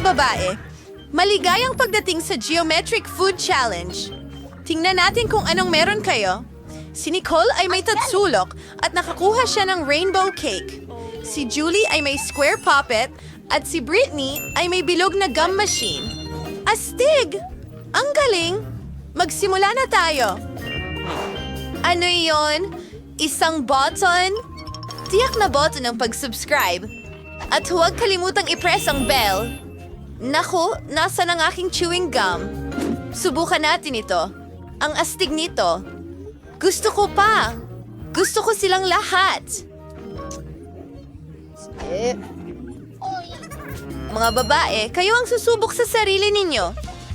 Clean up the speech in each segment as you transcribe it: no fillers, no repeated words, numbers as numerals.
babae, maligayang pagdating sa Geometric Food Challenge. Tingnan natin kung anong meron kayo. Si Nicole ay may tatsulok at nakakuha siya ng rainbow cake. Si Julie ay may square puppet at si Britney ay may bilog na gum machine. Astig! Ang galing! Magsimula na tayo. Ano yon? Isang button? Tiyak na button ng pag-subscribe. At huwag kalimutang i-press ang bell. Naku, nasa ng aking chewing gum. Subukan natin ito. Ang astig nito. Gusto ko pa. Gusto ko silang lahat. Mga babae, kayo ang susubok sa sarili ninyo.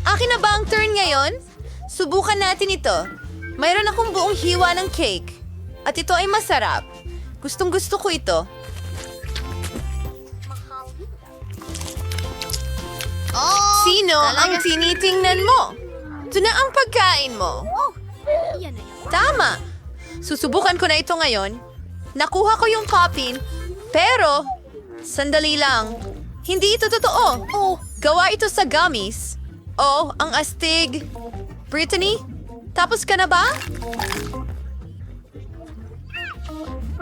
Akin na ba ang turn ngayon? Subukan natin ito. Mayroon akong buong hiwa ng cake. At ito ay masarap. Gustong-gusto ko ito. Sino ang tinitingnan mo? Ito na ang pagkain mo. Tama. Susubukan ko na ito ngayon. Nakuha ko yung copy, pero sandali lang. Hindi ito totoo. Gawa ito sa gummies. Oh, ang astig. Brittany, tapos ka na ba?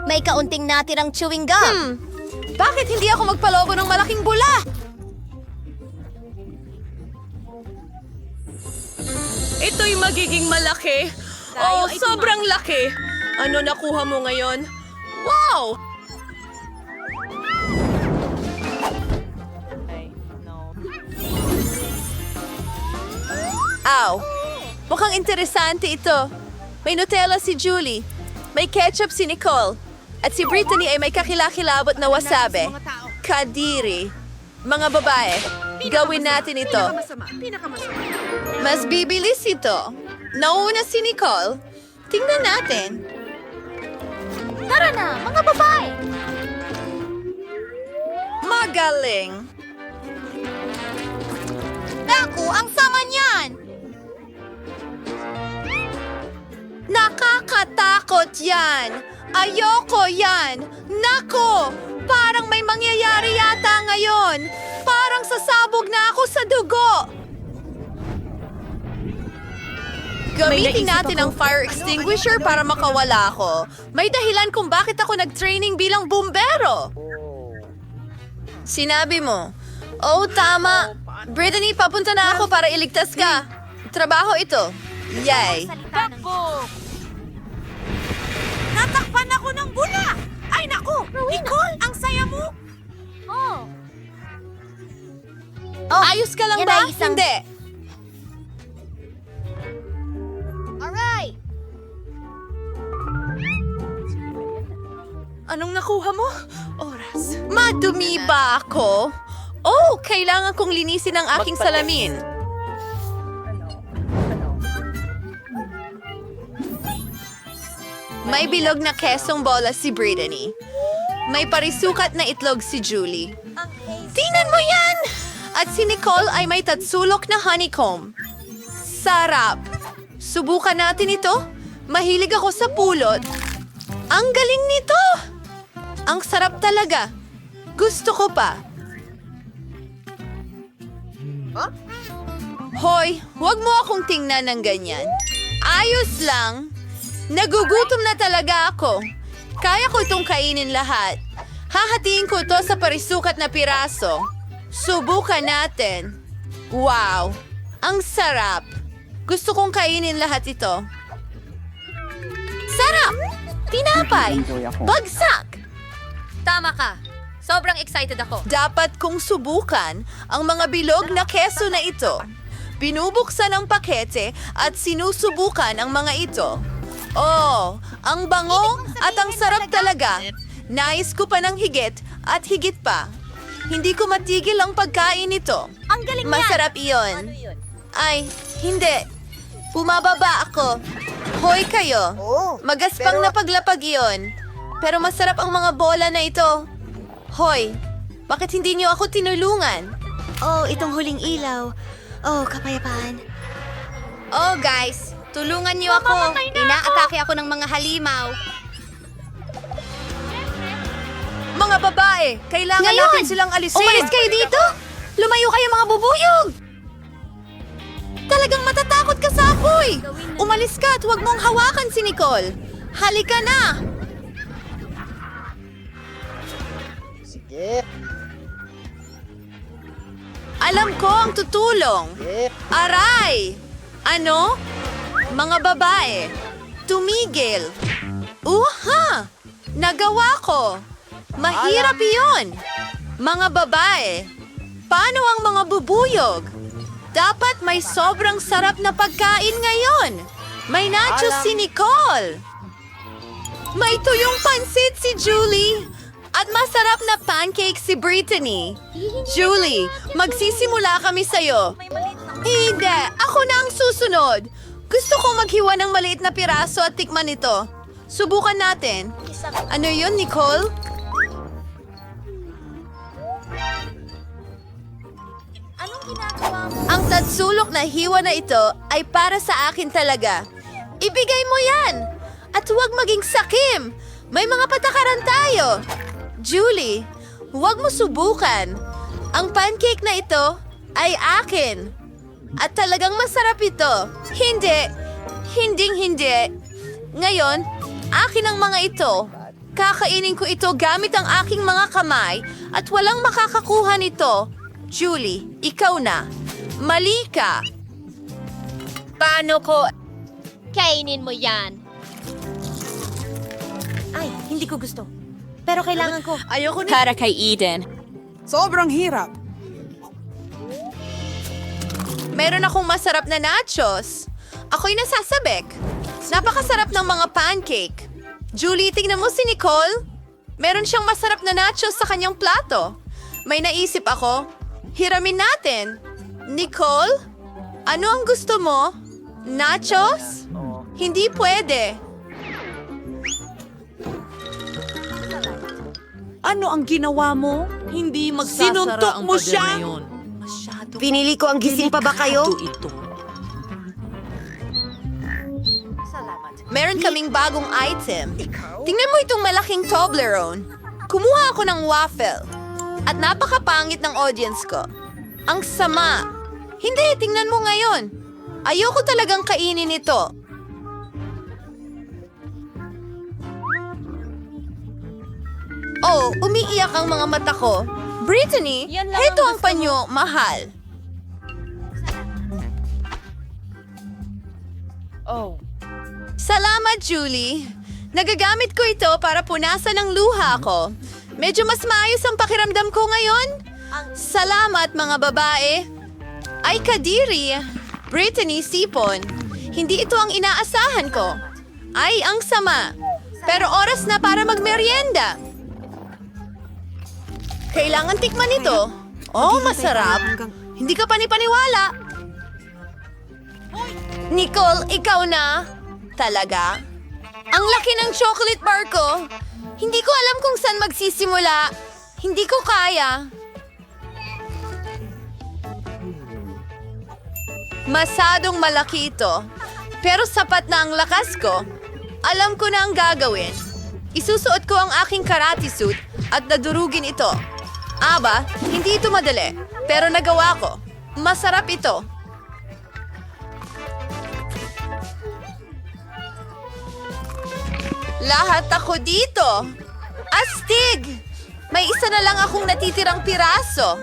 May kaunting natirang chewing gum. Bakit hindi ako magpalobo ng malaking bula? Ito'y magiging malaki. Oh, sobrang laki. Ano nakuha mo ngayon? Wow! Aw! Mukhang interesante ito. May Nutella si Julie. May ketchup si Nicole. At si Brittany ay may kakilakilabot na wasabi. Kadiri. Mga babae, gawin natin ito. Mas bibilis ito. Nauna si Nicole. Tingnan natin. Tara na, mga babae! Magaling. Naku, ang sama niyan! Nakakatakot yan. Ayoko yan. Nako, parang may mangyayari yata ngayon. Parang sasabog na ako sa dugo. Gamitin natin ang fire extinguisher para makawala ako. May dahilan kung bakit ako nag-training bilang bumbero. Sinabi mo. Oh, tama. Brittany, papunta na ako para iligtas ka. Trabaho ito. Yay. Natakpan ako ng bula! Ay, naku! Nicole, ang saya mo! Ayos ka lang yan ba? ay isang- Hindi. Alright! Anong nakuha mo? Oras. Madumi ba ako? Oh, kailangan kong linisin ang aking salamin. May bilog na kesong bola si Brittany. May parisukat na itlog si Julie. Tingnan mo yan! At si Nicole ay may tatsulok na honeycomb. Sarap! Subukan natin ito. Mahilig ako sa pulot. Ang galing nito! Ang sarap talaga. Gusto ko pa. Hoy, huwag mo akong tingnan ng ganyan. Ayos lang. Nagugutom na talaga ako. Kaya ko itong kainin lahat. Hahatiin ko ito sa parisukat na piraso. Subukan natin. Wow! Ang sarap. Gusto kong kainin lahat ito. Sarap! Tinapay! Bagsak! Tama ka. Sobrang excited ako. Dapat kong subukan ang mga bilog na keso na ito. Binubuksan ang pakete at sinusubukan ang mga ito. Oh, ang bango at ang sarap talaga. Nais ko pa ng higit at higit pa. Hindi ko matigil ang pagkain nito. Ang galing yan! Masarap iyon. Ay, hindi. Bumababa ako. Hoy kayo. Magaspang na paglapag iyon. Pero masarap ang mga bola na ito. Hoy, bakit hindi niyo ako tinulungan? Oh, itong huling ilaw. Oh, kapayapaan. Oh, guys, tulungan niyo ako. Inaatake ako ng mga halimaw. Mga babae, kailangan Ngayon! natin silang alisin. Umalis kayo dito! Lumayo kayo mga Hoy! Umalis ka at huwag mong hawakan si Nicole. Halika na! Sige. Alam ko ang tutulong. Aray! Ano? Mga babae, tumigil. Uha! Nagawa ko. Mahirap iyon. Mga babae, paano ang mga bubuyog? Dapat may sobrang sarap na pagkain ngayon. May nachos si Nicole. May tuyong pansit si Julie. At masarap na pancake si Brittany. Julie, magsisimula kami sa'yo. Hindi, ako na ang susunod. Gusto kong maghiwa ng maliit na piraso at tikman ito. Subukan natin. Ano yun, Nicole? Anong ginagawa mo? Ang tatsulok na hiwa na ito ay para sa akin talaga. Ibigay mo yan! At huwag maging sakim! May mga patakaran tayo! Julie, huwag mo subukan. Ang pancake na ito ay akin. At talagang masarap ito. Hindi. Hinding-hindi. Ngayon, akin ang mga ito. Kakainin ko ito gamit ang aking mga kamay at walang makakakuha nito. Julie, ikaw na. Mali ka. Paano ko? Kainin mo yan. Ay, hindi ko gusto. Pero kailangan ko. Ayoko na. Para kay Eden. Sobrang hirap. Meron akong masarap na nachos. Ako'y nasasabik. Napakasarap ng mga pancake. Julie, tingnan mo si Nicole. Meron siyang masarap na nachos sa kanyang plato. May naisip ako. Hiramin natin. Nicole, ano ang gusto mo? Nachos? Hindi pwede. Ano ang ginawa mo? Hindi magsasara Sinuntok ang mo pader siya? na yun. Masyado Pinili ko ang gising pa ba kayo? ito. Meron kaming bagong item. Tingnan mo itong malaking Toblerone. Kumuha ako ng waffle. At napakapangit ng audience ko. Ang sama. Hindi, tingnan mo ngayon. Ayoko talagang kainin ito. Oh, umiiyak ang mga mata ko. Brittany, Yan lang heto ang ang panyo, mahal. Oh. Salamat, Julie. Nagagamit ko ito para punasan ang luha ko. Medyo mas maayos ang pakiramdam ko ngayon. Salamat, mga babae. Ay, Kadiri. Brittany, sipon. Hindi ito ang inaasahan ko. Ay, ang sama. Pero oras na para magmerienda. Kailangan tikman ito. Oh, masarap. Hindi ka panipaniwala. Nicole, ikaw na. Talaga? Ang laki ng chocolate bar ko. Hindi ko alam kung saan magsisimula. Hindi ko kaya. Masadong malaki ito. Pero sapat na ang lakas ko. Alam ko na ang gagawin. Isusuot ko ang aking karate suit at nadurugin ito. Aba, hindi ito madali. Pero nagawa ko. Masarap ito. Lahat ako dito. Astig! May isa na lang akong natitirang piraso.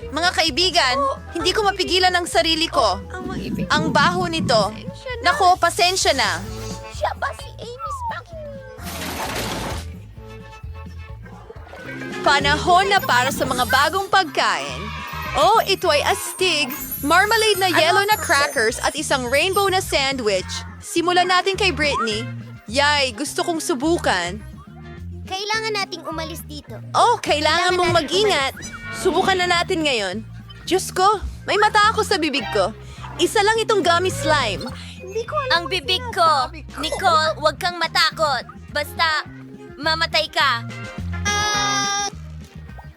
Mga kaibigan, hindi ko mapigilan ang sarili ko. Ang baho nito. Nako, pasensya na. Siya ba si Amy Spanking? Panahon na para sa mga bagong pagkain. Oh, ito ay astig, marmalade na yellow na crackers at isang rainbow na sandwich. Simulan natin kay Brittany. Yay, gusto kong subukan. Kailangan nating umalis dito. Oh, kailangan mong mag-ingat. Subukan na natin ngayon. Diyos ko, may mata ako sa bibig ko. Isa lang itong gummy slime. Ang bibig ko. Nicole, huwag kang matakot. Basta, mamatay ka.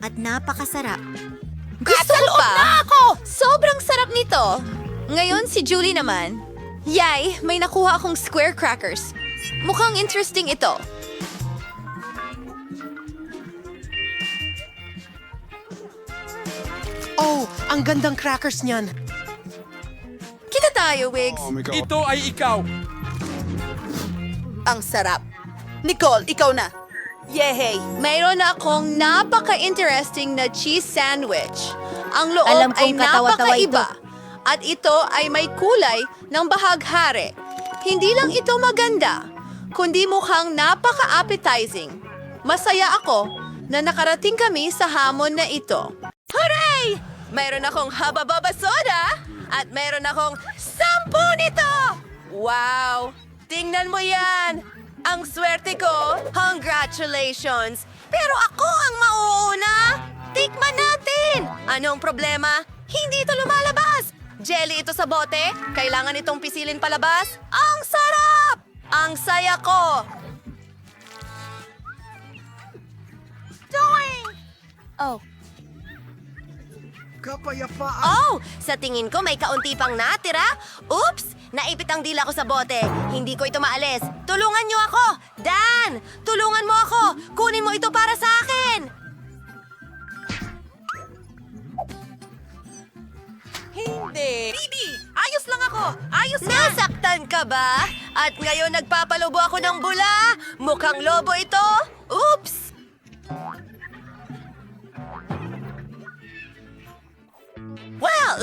At napakasarap. Gusto mo pa? Sobrang sarap nito. Ngayon si Julie naman. Yay, may nakuha akong square crackers. Mukhang interesting ito. Oh, ang gandang crackers niyan. Kita tayo, Wigs. Ito ay ikaw. Ang sarap. Nicole, ikaw na. Yehey! Mayroon akong napaka-interesting na cheese sandwich. Ang loob Alam ay kong katawa-tawa napakaiba. At ito ay may kulay ng bahaghari. Hindi lang ito maganda, kundi mukhang napaka-appetizing. Masaya ako na nakarating kami sa hamon na ito. Hooray! Mayroon akong haba-baba soda at mayroon akong 10 nito! Wow! Tingnan mo yan! Ang swerte ko! Congratulations! Pero ako ang mauuna! Tikman natin! Anong problema? Hindi ito lumalabas! Jelly ito sa bote? Kailangan itong pisilin palabas? Ang sarap! Ang saya ko! Oh, Oh! Sa tingin ko may kaunti pang natira. Oops! Naipit ang dila ko sa bote. Hindi ko ito maalis. Tulungan niyo ako! Dan! Tulungan mo ako! Kunin mo ito para sa akin! Hindi. Bibi! Ayos lang ako! Ayos na! Nasaktan ka ba? At ngayon nagpapalobo ako ng bula? Mukhang lobo ito? Oops! Well,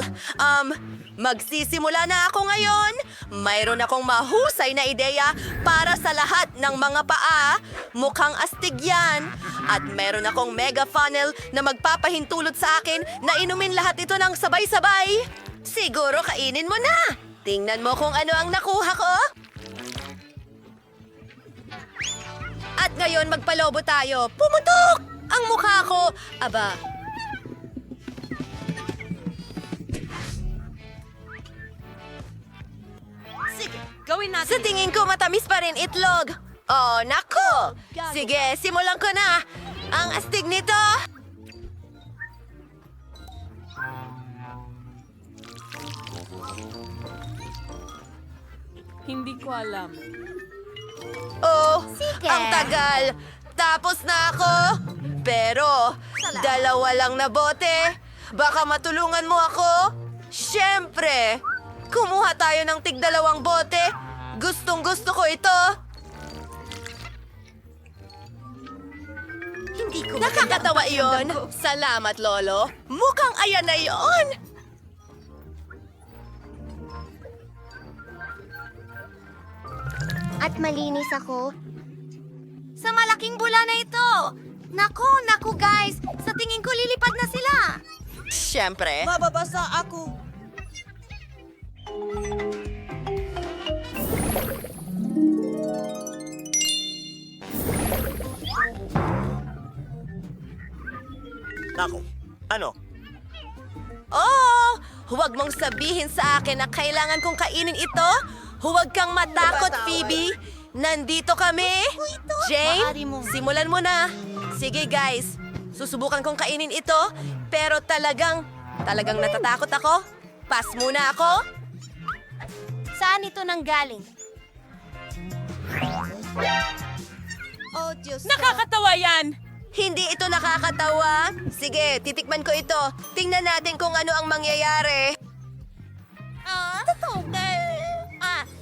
magsisimula na ako ngayon. Mayroon akong mahusay na ideya para sa lahat ng mga paa. Mukhang astig yan. At meron akong mega funnel na magpapahintulot sa akin na inumin lahat ito ng sabay-sabay. Siguro kainin mo na. Tingnan mo kung ano ang nakuha ko. At ngayon magpalobo tayo. Pumutok! Ang mukha ko. Aba, sige, gawin natin. Sa tingin ko, matamis pa rin itlog. Oh, nako! Sige, simulan ko na. Ang astig nito. Hindi ko alam. Oh, Sige. ang tagal. Tapos na ako. Pero, dalawa lang na bote. Baka matulungan mo ako? Siyempre! Kumuha tayo ng tig-2 bote. Gustong-gusto ko ito. hindi ko Nakakatawa iyon. Salamat, Lolo. Mukhang ayan na iyon. At malinis ako. Sa malaking bula na ito. Naku guys. Sa tingin ko lilipad na sila. Siyempre. Mababasa ako. Nako, ano? Oh! Huwag mong sabihin sa akin na kailangan kong kainin ito. Huwag kang matakot, Phoebe. Nandito kami. Jane, simulan mo na. Sige, guys. Susubukan kong kainin ito. Pero talagang natatakot ako. Pass muna ako. Saan ito nanggaling? Oh, Diyos. Nakakatawa yan! Hindi ito nakakatawa. Sige, titikman ko ito. Tingnan natin kung ano ang mangyayari. Totoo ba?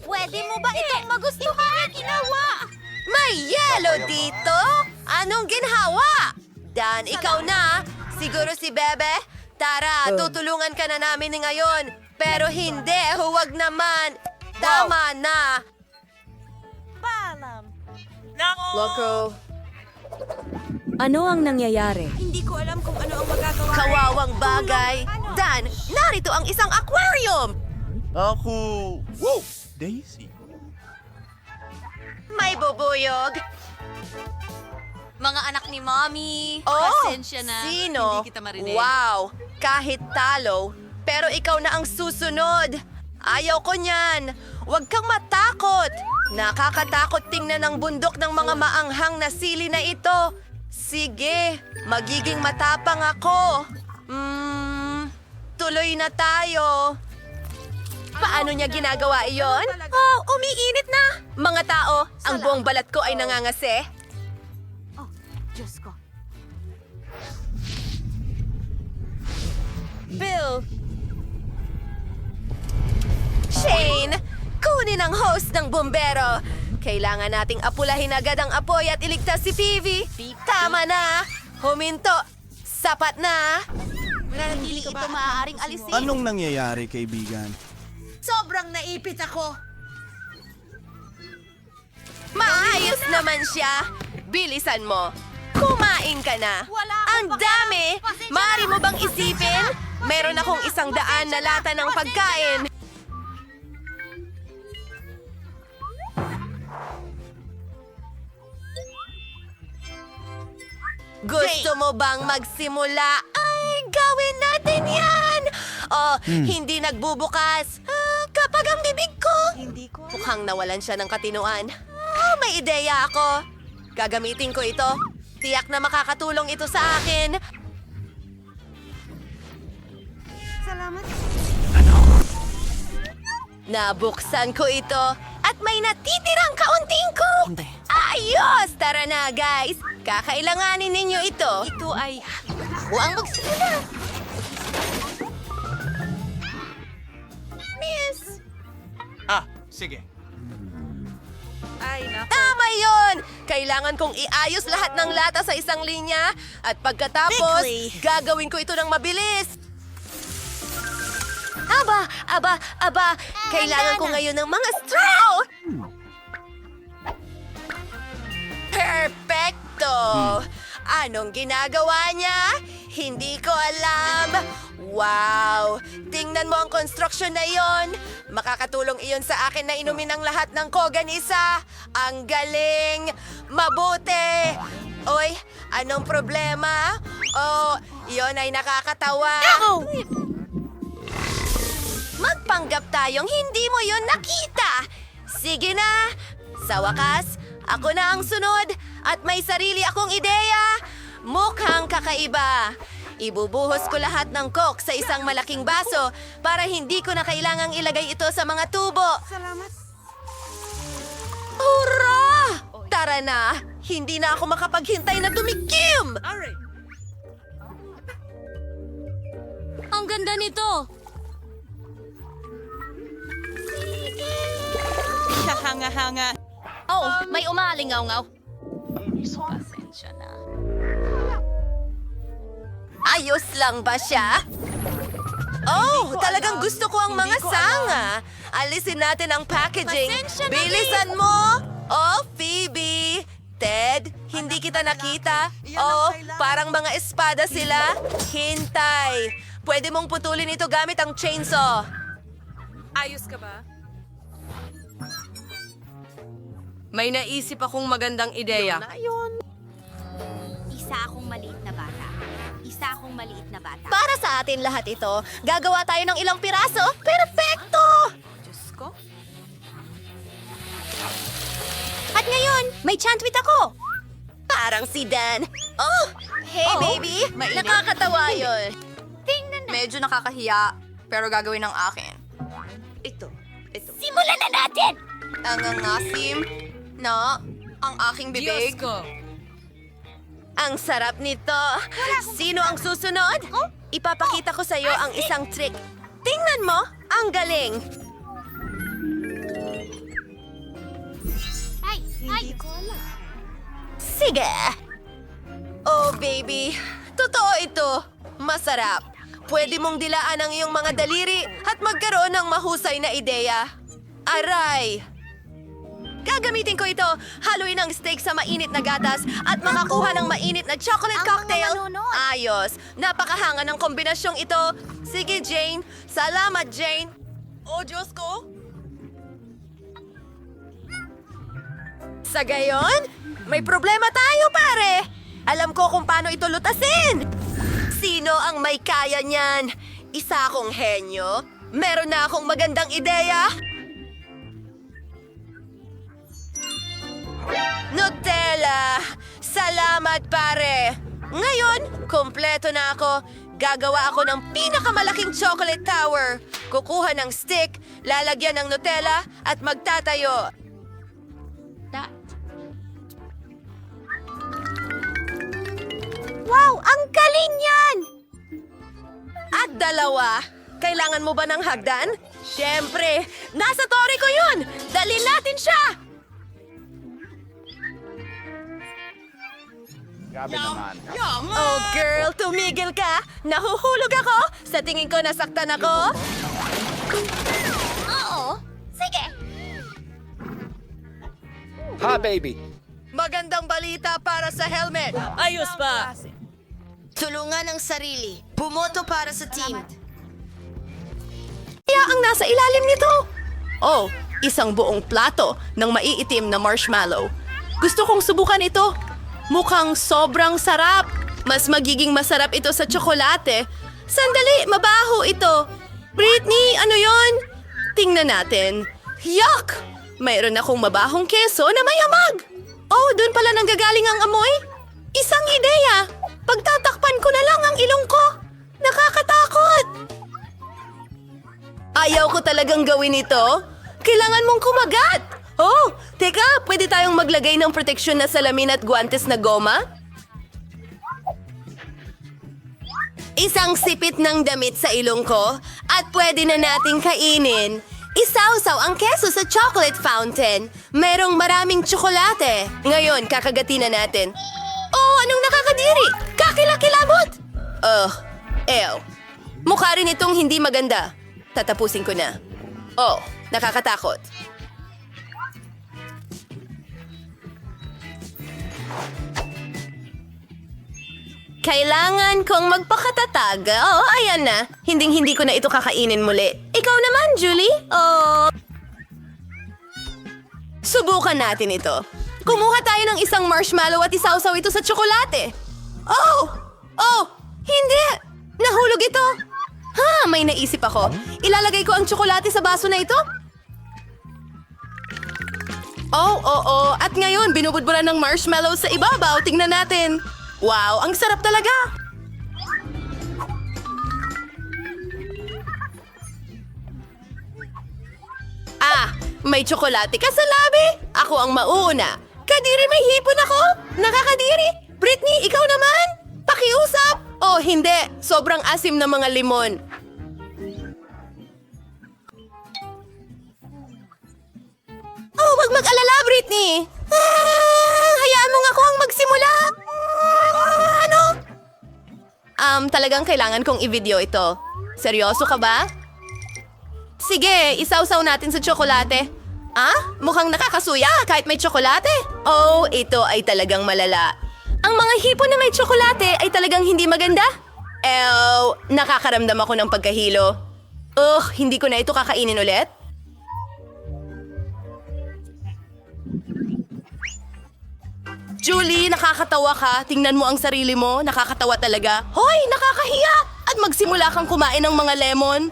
Pwede mo ba itong magustuhan? Hindi ginawa. May yelo dito? Anong ginhawa? Dan, ikaw na. Siguro si Bebe. Tara, tutulungan ka na namin ni ngayon. Pero hindi, huwag naman. Tama na. Loco. Ano ang nangyayari? Hindi ko alam kung ano ang magagawa. Kawawang bagay. Dan, narito ang isang aquarium. Ako... Wow! Daisy. May bubuyog. Mga anak ni Mommy, Oh, pasensya na. sino? Hindi kita marinig. Wow, kahit talo. Pero ikaw na ang susunod. Ayaw ko niyan. Huwag kang matakot. Nakakatakot tingnan ang bundok ng mga maanghang na sili na ito. Sige, magiging matapang ako. Tuloy na tayo. Paano niya ginagawa iyon? Oh, umiinit na. Mga tao, ang buong balat ko ay nangangasi. Diyos ko. Bill, Sabi ng host ng bumbero, kailangan nating apulahin agad ang apoy at iligtas si Pivi. Tama na! Huminto! Sapat na! Hindi ito maaaring alisin. Anong nangyayari, kaibigan? Sobrang naipit ako. Maayos naman siya! Bilisan mo! Kumain ka na! Wala Ang dami! Maaari mo bang isipin? Meron akong 100 na lata ng pagkain. Gusto mo bang magsimula? Ay, gawin natin yan! Oh, hindi nagbubukas. Kapag ang bibig ko. Mukhang nawalan siya ng katinuan. May ideya ako. Gagamitin ko ito. Tiyak na makakatulong ito sa akin. Nabuksan ko ito at may natitirang kaunting coke. Ayos! Tara na, guys. Kakailanganin ninyo ito. Ito ay... Huwag magsimula. Miss! Sige. Ay, naku. Tama yon! Kailangan kong iayos lahat ng lata sa isang linya at pagkatapos, gagawin ko ito ng mabilis. Aba! Kailangan ko ngayon ng mga straw! Perfecto! Anong ginagawa niya? Hindi ko alam. Wow! Tingnan mo ang construction na yon. Makakatulong iyon sa akin na inumin ang lahat ng kogan isa. Ang galing! Mabuti! Oy, anong problema? Oh, iyon ay nakakatawa. Magpanggap tayong hindi mo yon nakita. Sige na! Sa wakas, ako na ang sunod at may sarili akong ideya. Mukhang kakaiba. Ibubuhos ko lahat ng coke sa isang malaking baso para hindi ko na kailangang ilagay ito sa mga tubo. Salamat. Hurra! Tara na! Hindi na ako makapaghintay na tumikim! Ang ganda nito! Kahanga-hanga. Oh, may umalingaw-ngaw. Pasensya na. Ayos lang ba siya? Oh, talagang gusto ko ang mga sanga. Alisin natin ang packaging. Pasensya na, Bilisan mo! Oh, Phoebe! Ted, hindi kita nakita. Oh, parang mga espada sila. Hintay. Pwede mong putulin ito gamit ang chainsaw. Ayos ka ba? May naisip akong magandang ideya. Isa akong maliit na bata. Isa akong maliit na bata. Para sa atin lahat ito, gagawa tayo ng ilang piraso. Perfecto! Diyos ko. At ngayon, may chantwit ako. Parang si Dan. Oh! Hey, baby! Nakakatawa yun. Tingnan na. Medyo nakakahiya, pero gagawin ng akin. Ito. Simulan na natin! Ang angasim na ang aking bibig. Diyos ko. Ang sarap nito. Sino ang susunod? Ipapakita ko sa iyo ang isang trick. Tingnan mo, ang galing. Ay! Sige. Oh, baby. Totoo ito. Masarap. Pwede mong dilaan ang iyong mga daliri at magkaroon ng mahusay na ideya. Aray! Gagamitin ko ito. Haluin ang steak sa mainit na gatas at makakuha ng mainit na chocolate Ang mga cocktail. manunod. Ayos. Napakahanga ng kombinasyong ito. Sige, Jane. Salamat, Jane. Oh, Diyos ko. Sa gayon, may problema tayo, pare. Alam ko kung paano ito lutasin. Sino ang may kaya niyan? Isa akong henyo. Meron na akong magandang ideya. Nutella! Salamat, pare! Ngayon, kompleto na ako. Gagawa ako ng pinakamalaking chocolate tower. Kukuha ng stick, lalagyan ng Nutella, at magtatayo. Wow! Ang galing yan! At dalawa. Kailangan mo ba ng hagdan? Siyempre! Nasa tore ko yun! Dalhin natin siya! Oh, girl, tumigil ka! Nahuhulog ako! Sa tingin ko, nasaktan ako! Oo. Sige. Ha, baby. Magandang balita para sa helmet! Ayos pa. Tulungan ang sarili. Bumoto para sa team. Kaya ang nasa ilalim nito? Oh, isang buong plato ng maiitim na marshmallow. Gusto kong subukan ito. Mukhang sobrang sarap. Mas magiging masarap ito sa tsokolate. Sandali, mabaho ito. Britney, ano yon? Tingnan natin. Yuck! Mayroon akong mabahong keso na mayamag. Oh, doon pala nanggagaling ang amoy. Isang ideya. Pagtatakpan ko na lang ang ilong ko. Nakakatakot. Ayaw ko talagang gawin ito. Kailangan mong kumagat. Oh, teka, pwede tayong maglagay ng proteksyon na salamin at guwantes na goma? Isang sipit ng damit sa ilong ko at pwede na nating kainin. Isawsaw ang keso sa chocolate fountain. Merong maraming tsokolate. Ngayon, kakagatin na natin. Oh, anong nakakadiri? Kakilakilabot! Ew. Mukha rin itong hindi maganda. Tatapusin ko na. Oh, nakakatakot. Kailangan kong magpakatatag. Oh, ayan na. Hinding-hindi ko na ito kakainin muli. Ikaw naman, Julie? Oh. Subukan natin ito. Kumuha tayo ng isang marshmallow at isawsaw ito sa tsokolate. Oh! Oh! Hindi! Nahulog ito. Ha, may naisip ako. Ilalagay ko ang tsokolate sa baso na ito? Oh, oo. At ngayon, binubudburan ng marshmallow sa ibabaw. Tingnan natin. Wow, ang sarap talaga! Ah, may tsokolate ka sa labi? Ako ang mauuna. Kadiri, may hipon ako? Nakakadiri? Britney, ikaw naman? Pakiusap? Oh, hindi. Sobrang asim ng mga limon. Oh, wag mag-alala, Britney. Hayaan mo nga ako ang magsimula. Ano? Talagang kailangan kong i-video ito. Seryoso ka ba? Sige, isawsaw natin sa tsokolate. Ah? Mukhang nakakasuya kahit may tsokolate. Oh, ito ay talagang malala. Ang mga hipon na may tsokolate ay talagang hindi maganda. Nakakaramdam ako ng pagkahilo. Hindi ko na ito kakainin ulit. Julie, nakakatawa ka. Tingnan mo ang sarili mo. Nakakatawa talaga. Hoy, nakakahiya! At magsimula kang kumain ng mga lemon.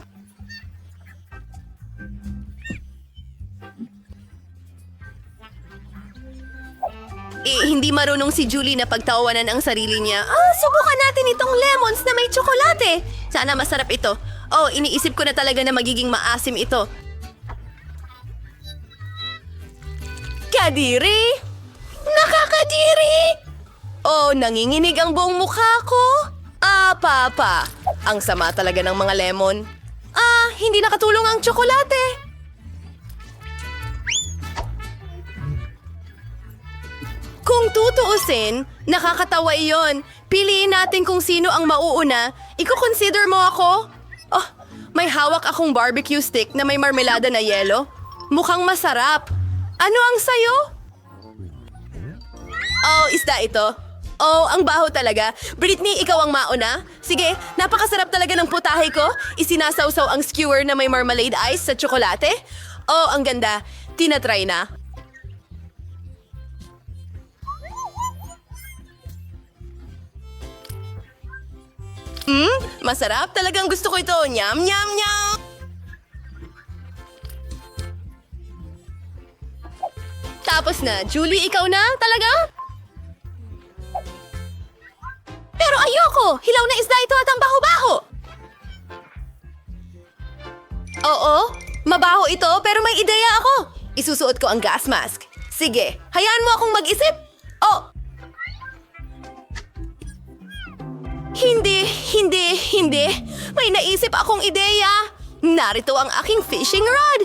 Hindi marunong si Julie na pagtawanan ang sarili niya. Subukan natin itong lemons na may tsokolate. Sana masarap ito. Oh, iniisip ko na talaga na magiging maasim ito. Kadiri! Nakakadiri! Oh, nanginginig ang buong mukha ko. Papa. Ang sama talaga ng mga lemon. Hindi nakatulong ang tsokolate. Kung tutuusin, nakakatawa iyon. Piliin natin kung sino ang mauuna. Iko-consider mo ako? Oh, may hawak akong barbecue stick na may marmelada na yelo. Mukhang masarap. Ano ang sayo? Oh, isda ito. Oh, ang baho talaga. Britney, ikaw ang mauna. Sige, napakasarap talaga ng putahe ko. Isinasawsaw ang skewer na may marmalade ice sa tsokolate. Oh, ang ganda. Tinatry na. Masarap. Talagang gusto ko ito. Nyam, nyam, nyam! Tapos na. Julie, ikaw na? Talaga? Pero ayoko! Hilaw na isda ito at ang baho-baho! Oo, mabaho ito pero may ideya ako. Isusuot ko ang gas mask. Sige, hayaan mo akong mag-isip. Oh! Hindi. May naisip akong ideya! Narito ang aking fishing rod!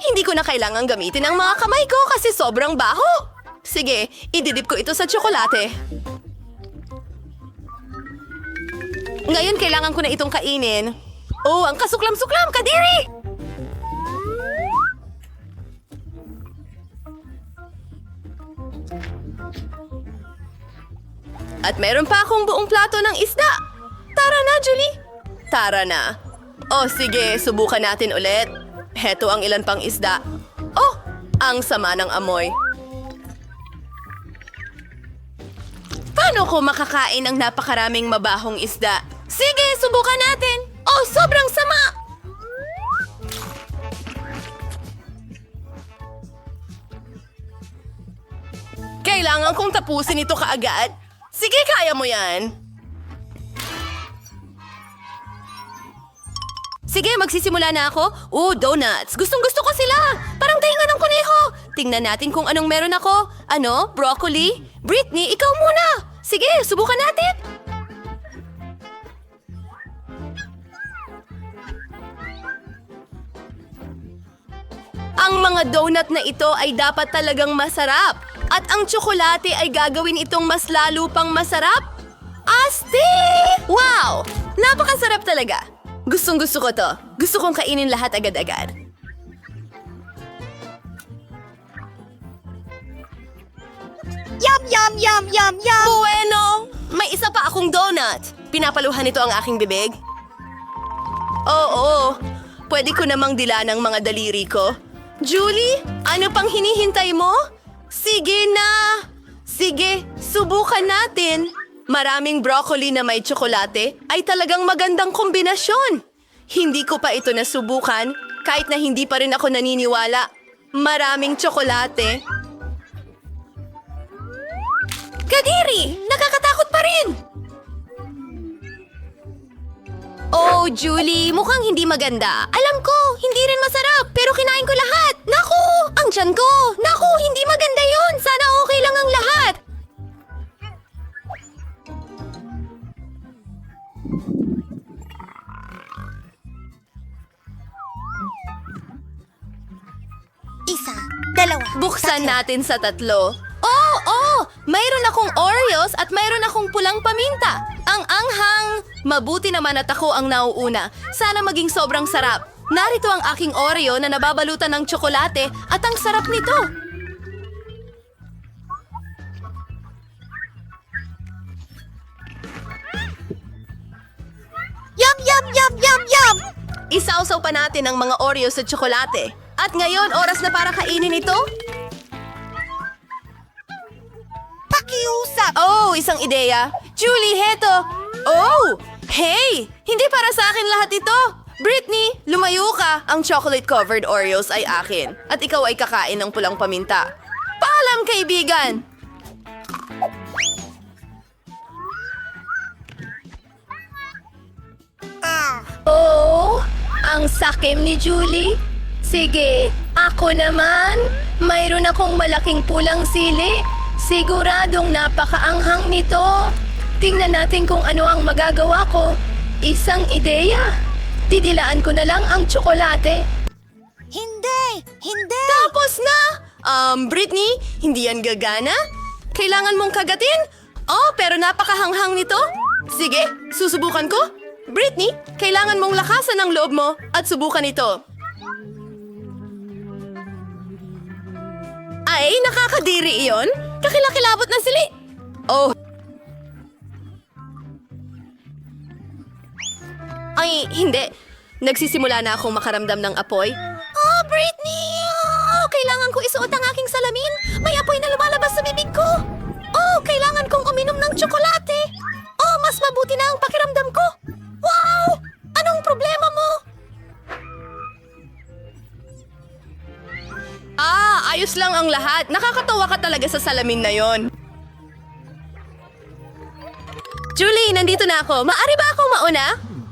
Hindi ko na kailangang gamitin ang mga kamay ko kasi sobrang baho! Sige, ididip ko ito sa tsokolate. Ngayon kailangan ko na itong kainin. Oh, ang kasuklam-suklam, Kadiri! At meron pa akong buong plato ng isda. Tara na, Julie. Tara na. Oh, sige, subukan natin ulit. Heto ang ilan pang isda. Oh, ang sama ng amoy. Paano ko makakain ng napakaraming mabahong isda? Sige, subukan natin. Oh, sobrang sama! Kailangan kong tapusin ito kaagad. Sige, kaya mo yan. Sige, magsisimula na ako. Donuts. Gustong-gusto ko sila. Parang tainga ng kuneho. Tingnan natin kung anong meron ako. Ano? Broccoli? Britney, ikaw muna. Sige, subukan natin. Ang mga donut na ito ay dapat talagang masarap. At ang tsokolate ay gagawin itong mas lalo pang masarap. Asti! Wow! Napakasarap talaga. Gustong-gusto ko to. Gusto kong kainin lahat agad-agad. Yum, yum, yum, yum, yum! Bueno! May isa pa akong donut. Pinapaluhan nito ang aking bibig. Oo. Pwede ko namang dila ng mga daliri ko. Julie, ano pang hinihintay mo? Sige na! Sige, subukan natin. Maraming broccoli na may tsokolate ay talagang magandang kombinasyon. Hindi ko pa ito nasubukan kahit na hindi pa rin ako naniniwala. Maraming tsokolate. Kadiri! Nakakatakot pa rin! Oh, Julie, mukhang hindi maganda. Alam ko, hindi rin masarap, pero kinain ko lahat. Naku! Ang tiyan ko! Naku, hindi maganda yon. Sana okay lang ang lahat. Isa, dalawa. Buksan natin sa tatlo. Oh! Mayroon akong Oreos at mayroon akong pulang paminta. Ang anghang! Mabuti naman at ako ang nauuna. Sana maging sobrang sarap. Narito ang aking Oreo na nababalutan ng tsokolate at ang sarap nito. Yum, yum, yum, yum, yum! Isawsaw pa natin ang mga Oreo sa tsokolate. At ngayon, oras na para kainin ito? Pakiusap! Oh, isang ideya. Julie, heto. Oh! Hey! Hindi para sa akin lahat ito. Britney, lumayo ka. Ang chocolate-covered Oreos ay akin. At ikaw ay kakain ng pulang paminta. Paalam, kaibigan! Oh, ang sakim ni Julie. Sige, ako naman. Mayroon akong malaking pulang sili. Siguradong napakaanghang nito. Tingnan natin kung ano ang magagawa ko. Isang ideya. Didilaan ko na lang ang tsokolate. Hindi! Hindi! Tapos na! Britney, hindi yan gagana? Kailangan mong kagatin? Oh, pero napakahanghang nito. Sige, susubukan ko. Britney, kailangan mong lakasan ang loob mo at subukan ito. Ay, nakakadiri iyon. Kakilakilabot na sili. Oh. Ay, hindi. Nagsisimula na akong makaramdam ng apoy. Oh, Britney! Oh, kailangan ko isuot ang aking salamin. May apoy na lumalabas sa bibig ko. Oh, kailangan kong uminom ng tsokolate. Oh, mas mabuti na ang pakiramdam ko. Wow! Anong problema mo? Ayos lang ang lahat. Nakakatawa ka talaga sa salamin na yon. Julie, nandito na ako. Maari ba akong mauna?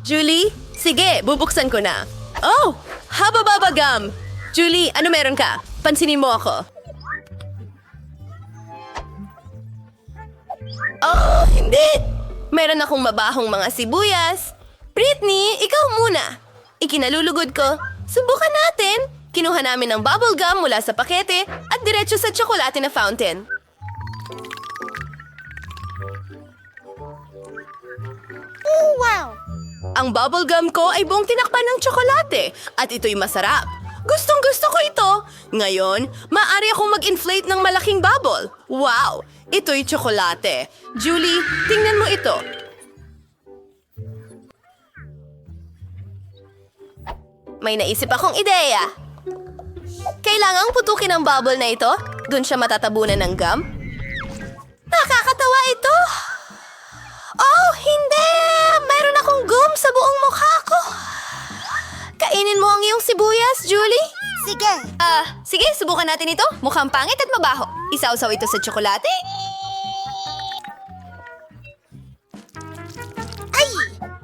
Julie? Sige, bubuksan ko na. Oh, haba-baba gum. Julie, ano meron ka? Pansinin mo ako. Oh, hindi. Meron akong mabahong mga sibuyas. Britney, ikaw muna. Ikinalulugod ko. Subukan natin. Kinuha namin ng bubble gum mula sa pakete at diretso sa tsokolate na fountain. Ang bubble gum ko ay buong tinakpan ng tsokolate at ito'y masarap. Gustong-gusto ko ito. Ngayon, maaari akong mag-inflate ng malaking bubble. Wow! Ito'y tsokolate. Julie, tingnan mo ito. May naisip akong ideya. Kailangang putukin ang bubble na ito. Doon siya matatabunan ng gum. Nakakatawa ito. Oh, hindi! Mayroon akong gum sa buong mukha ko. Kainin mo ang iyong sibuyas, Julie. Sige. Sige, subukan natin ito. Mukhang pangit at mabaho. Isawsaw ito sa tsokolate. Ay!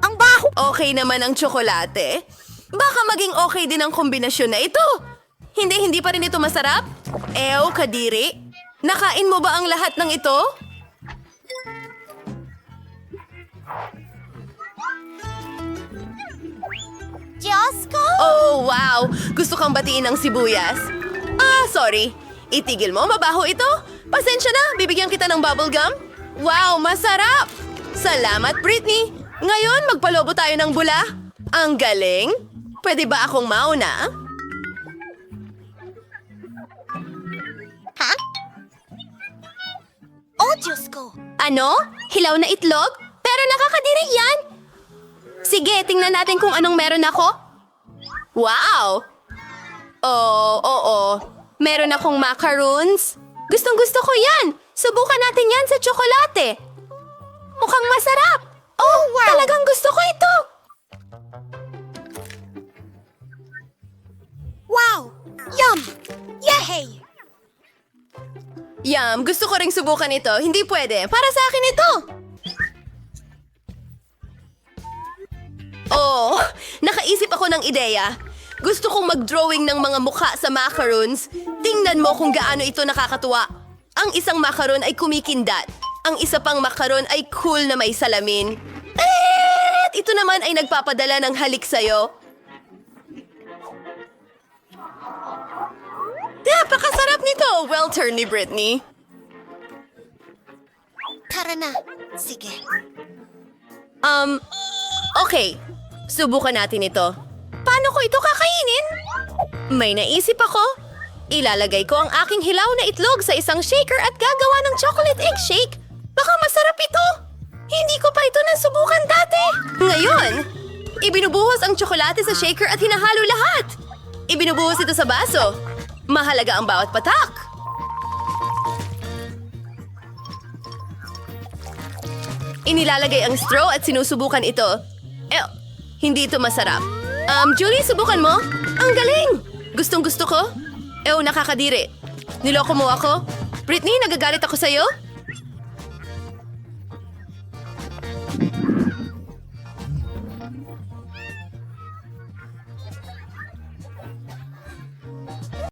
Ang baho! Okay naman ang tsokolate. Baka maging okay din ang kombinasyon na ito. Hindi pa rin ito masarap? Ew, kadiri. Nakain mo ba ang lahat ng ito? Diyos ko! Oh, wow! Gusto kang batiin ng sibuyas? Sorry. Itigil mo, mabaho ito. Pasensya na, bibigyan kita ng bubble gum. Wow, masarap! Salamat, Britney. Ngayon, magpalobo tayo ng bula. Ang galing. Pwede ba akong mauna? Ha? Oh, Diyos ko! Ano? Hilaw na itlog? Pero nakakadiri yan! Sige, tingnan natin kung anong meron ako. Wow! Oo. Meron akong macaroons. Gustong-gusto ko yan! Subukan natin yan sa tsokolate. Mukhang masarap! Oh, wow! Talagang gusto ko ito! Wow! Yum! Yehey! Yum, gusto ko ring subukan ito. Hindi pwede. Para sa akin ito! Oh, nakaisip ako ng ideya. Gusto kong mag-drawing ng mga mukha sa macaroons. Tingnan mo kung gaano ito nakakatuwa. Ang isang macaron ay kumikindat. Ang isa pang macaron ay cool na may salamin. At ito naman ay nagpapadala ng halik sa'yo. Napakasarap nito! Well turned ni Britney. Tara na. Sige. Okay. Subukan natin ito. Paano ko ito kakainin? May naisip ako. Ilalagay ko ang aking hilaw na itlog sa isang shaker at gagawa ng chocolate egg shake. Baka masarap ito. Hindi ko pa ito nasubukan dati. Ngayon, ibinubuhos ang tsokolate sa shaker at hinahalo lahat. Ibinubuhos ito sa baso. Mahalaga ang bawat patak. Inilalagay ang straw at sinusubukan ito. Hindi ito masarap. Julie, subukan mo. Ang galing! Gustong-gusto ko. Nakakadiri. Niloko mo ako. Britney, nagagalit ako sa'yo?